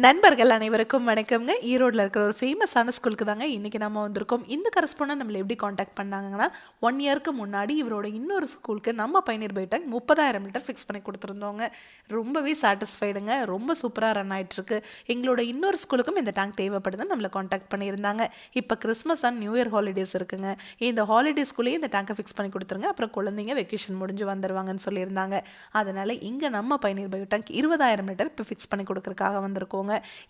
நண்பர்கள் அனைவருக்கும் வணக்கம்ங்க. ஈரோட்டில் இருக்கிற ஒரு ஃபேமஸான ஸ்கூலுக்கு தாங்க இன்றைக்கி நம்ம வந்திருக்கோம். இந்த கரஸ்பாண்டன்ட் நம்மளை எப்படி காண்டாக்ட் பண்ணாங்கன்னா, 1 இயருக்கு முன்னாடி இவரோட இன்னொரு ஸ்கூலுக்கு நம்ம பயணியர் பைட்டாங்க 30,000 லிட்டர் ஃபிக்ஸ் பண்ணி கொடுத்துருந்தோங்க. ரொம்பவே சாட்டிஸ்ஃபைடுங்க. ரொம்ப சூப்பராக ரன் ஆகிட்டுருக்கு. எங்களோட இன்னொரு ஸ்கூலுக்கும் இந்த டேங்க் தேவைப்படுதுன்னு நம்மளை காண்டாக்ட் பண்ணியிருந்தாங்க. இப்போ Christmas and new year holidays இருக்குங்க. இந்த ஹாலிடேஸ்குள்ளேயே இந்த டேங்கை ஃபிக்ஸ் பண்ணி கொடுத்துருங்க. அப்புறம் குழந்தைங்க வெக்கேஷன் முடிஞ்சு வந்துடுவாங்கன்னு சொல்லியிருந்தாங்க. அதனால் இங்கே நம்ம பயணியர் பைட்டாங்க 20,000 லிட்டர் இப்போ ஃபிக்ஸ் பண்ணி கொடுக்குறதுக்காக வந்திருக்கோங்க.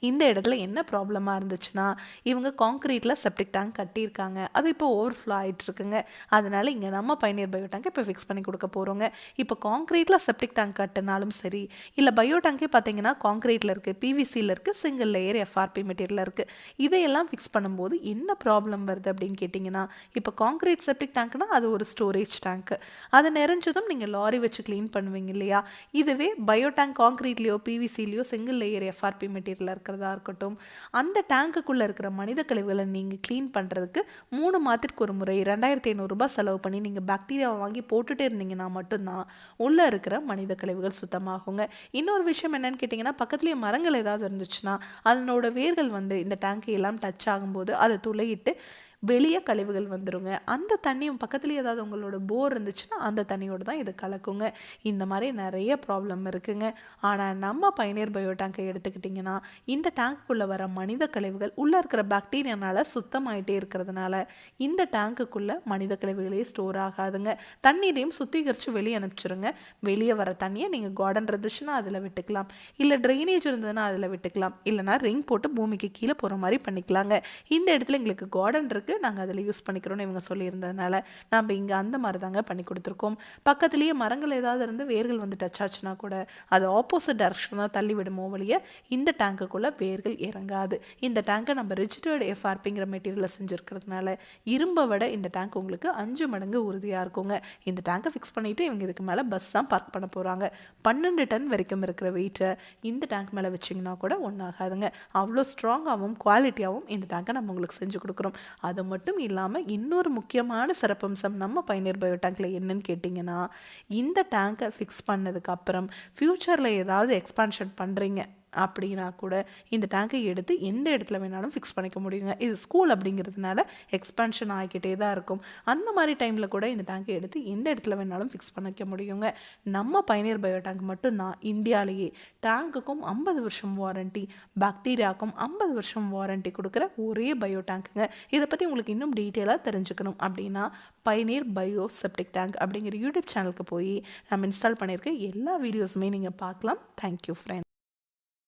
இந்த இடத்துல என்ன ப்ராப்ளமா இருந்துச்சுன்னா, இவங்க கான்கிரீட்ல செப்டிக் டேங்க் கட்டியிருக்காங்க. அது இப்போ ஓவர்ஃப்ளோ ஆயிட்டு இருக்குங்க. அதனால இங்க நம்ம பயணியர் பயோ டேங்க் இப்போ ஃபிக்ஸ் பண்ணி கொடுக்க போறோங்க. இப்போ கான்கிரீட்ல செப்டிக் டேங்க் கட்டினாலும் சரி, இல்ல பயோ டேங்கே பார்த்தீங்கன்னா கான்கிரீட்ல இருக்கு, பிவிசியில் இருக்கு, சிங்கிள் லேயர் எஃப்ஆர்பி மெட்டீரியல் இருக்கு. இதையெல்லாம் ஃபிக்ஸ் பண்ணும்போது என்ன ப்ராப்ளம் வருது அப்படின்னு கேட்டிங்கன்னா, இப்போ கான்கிரீட் செப்டிக் டேங்க்னா அது ஒரு ஸ்டோரேஜ் டேங்க். அது நிறைஞ்சதும் நீங்கள் லாரி வச்சு க்ளீன் பண்ணுவீங்க இல்லையா? இதுவே பயோ டேங்க் கான்கிரீட்லேயோ பிவிசிலையோ சிங்கிள் லேயர் எஃப்ஆர்பி மெட்டீரியல் இருக்கிறதா இருக்கட்டும், அந்த டேங்குக்குள்ளே இருக்கிற மனித கழிவுகளை நீங்கள் க்ளீன் பண்ணுறதுக்கு 3 மாதத்திற்கு ஒரு முறை 2,500 ரூபாய் செலவு பண்ணி நீங்கள் பாக்டீரியாவை வாங்கி போட்டுகிட்டே இருந்தீங்கன்னா மட்டும்தான் உள்ளே இருக்கிற மனித கழிவுகள் சுத்தமாகுங்க. இன்னொரு விஷயம் என்னன்னு கேட்டிங்கன்னா, பக்கத்துலேயே மரங்கள் ஏதாவது இருந்துச்சுன்னா அதனோட வேர்கள் வந்து இந்த டேங்கை எல்லாம் டச் ஆகும்போது அதை துளையிட்டு வெளியே கழிவுகள் வந்துடுங்க. அந்த தண்ணியும் பக்கத்துலேயே ஏதாவது உங்களோட போர் இருந்துச்சுன்னா அந்த தண்ணியோடு தான் இது கலக்குங்க. இந்த மாதிரி நிறைய ப்ராப்ளம் இருக்குங்க. ஆனால் நம்ம பயணியர் பயோ டேங்கை எடுத்துக்கிட்டிங்கன்னா, இந்த டேங்க்குள்ளே வர மனித கழிவுகள் உள்ளே இருக்கிற பாக்டீரியானால் சுத்தமாயிட்டே இருக்கிறதுனால இந்த டேங்குக்குள்ளே மனித கழிவுகளே ஸ்டோர் ஆகாதுங்க. தண்ணீரையும் சுத்திகரித்து வெளியே அனுப்பிச்சிருங்க. வெளியே வர தண்ணியை நீங்கள் கார்டன் இருந்துச்சுன்னா அதில் விட்டுக்கலாம், இல்லை ட்ரைனேஜ் இருந்ததுன்னா அதில் விட்டுக்கலாம், இல்லைனா ரிங் போட்டு பூமிக்கு கீழே போகிற மாதிரி பண்ணிக்கலாங்க. இந்த இடத்துல எங்களுக்கு கார்டன் இருக்குது, நாங்கள் அதில் யூஸ் பண்ணிக்கிறோன்னு இவங்க சொல்லியிருந்ததுனால நம்ம இங்கே அந்த மாதிரி தாங்க பண்ணி கொடுத்துருக்கோம். பக்கத்துலேயே மரங்கள் ஏதாவது இருந்து வேர்கள் வந்து டச் ஆச்சுன்னா கூட அது ஆப்போசிட் டைரக்ஷன் தான் தள்ளி விடுமோ வழிய இந்த டேங்குக்குள்ளே வேர்கள் இறங்காது. இந்த டேங்கை நம்ம ரிஜிஸ்டர்டு எஃப்ஆர்பிங்கிற மெட்டீரியலில் செஞ்சுருக்கிறதுனால இரும்பை விட இந்த டேங்க் உங்களுக்கு 5 மடங்கு உறுதியாக இருக்குங்க. இந்த டேங்கை ஃபிக்ஸ் பண்ணிவிட்டு இவங்க இதுக்கு மேலே பஸ் தான் பார்க் பண்ண போகிறாங்க. 12 டன் வரைக்கும் இருக்கிற வெயிட்டை இந்த டேங்க் மேலே வச்சிங்கன்னா கூட ஒன்றாகாதுங்க. அவ்வளோ ஸ்ட்ராங்காகவும் குவாலிட்டியாகவும் இந்த டேங்கை நம்ம உங்களுக்கு செஞ்சு கொடுக்குறோம். அது மட்டும் இல்லாமல் இன்னொரு முக்கியமான சிறப்பம்சம் நம்ம பயணியர் பயோ டேங்க்ல என்னன்னு கேட்டிங்கன்னா, இந்த டேங்கை ஃபிக்ஸ் பண்ணதுக்கு அப்புறம் ஃப்யூச்சரில் ஏதாவது எக்ஸ்பான்ஷன் பண்ணுறீங்க அப்படின்னா கூட இந்த டேங்கை எடுத்து எந்த இடத்துல வேணாலும் ஃபிக்ஸ் பண்ணிக்க முடியுங்க. இது ஸ்கூல் அப்படிங்கிறதுனால எக்ஸ்பான்ஷன் ஆகிக்கிட்டே தான் இருக்கும். அந்த மாதிரி டைமில் கூட இந்த டேங்கை எடுத்து எந்த இடத்துல வேணாலும் ஃபிக்ஸ் பண்ணிக்க முடியுங்க. நம்ம பயணியர் பயோ டேங்க் மட்டும்தான் இந்தியாவிலேயே டேங்குக்கும் 50 வருஷம் வாரண்டி, பாக்டீரியாவுக்கும் 50 வருஷம் வாரண்டி கொடுக்குற ஒரே பயோ டேங்க்குங்க. இதை பற்றி உங்களுக்கு இன்னும் டீட்டெயிலாக தெரிஞ்சுக்கணும் அப்படின்னா பயணியர் பயோ செப்டிக் டேங்க் அப்படிங்கிற யூடியூப் சேனலுக்கு போய் நம்ம இன்ஸ்டால் பண்ணியிருக்க எல்லா வீடியோஸுமே நீங்கள் பார்க்கலாம். Thank you friend.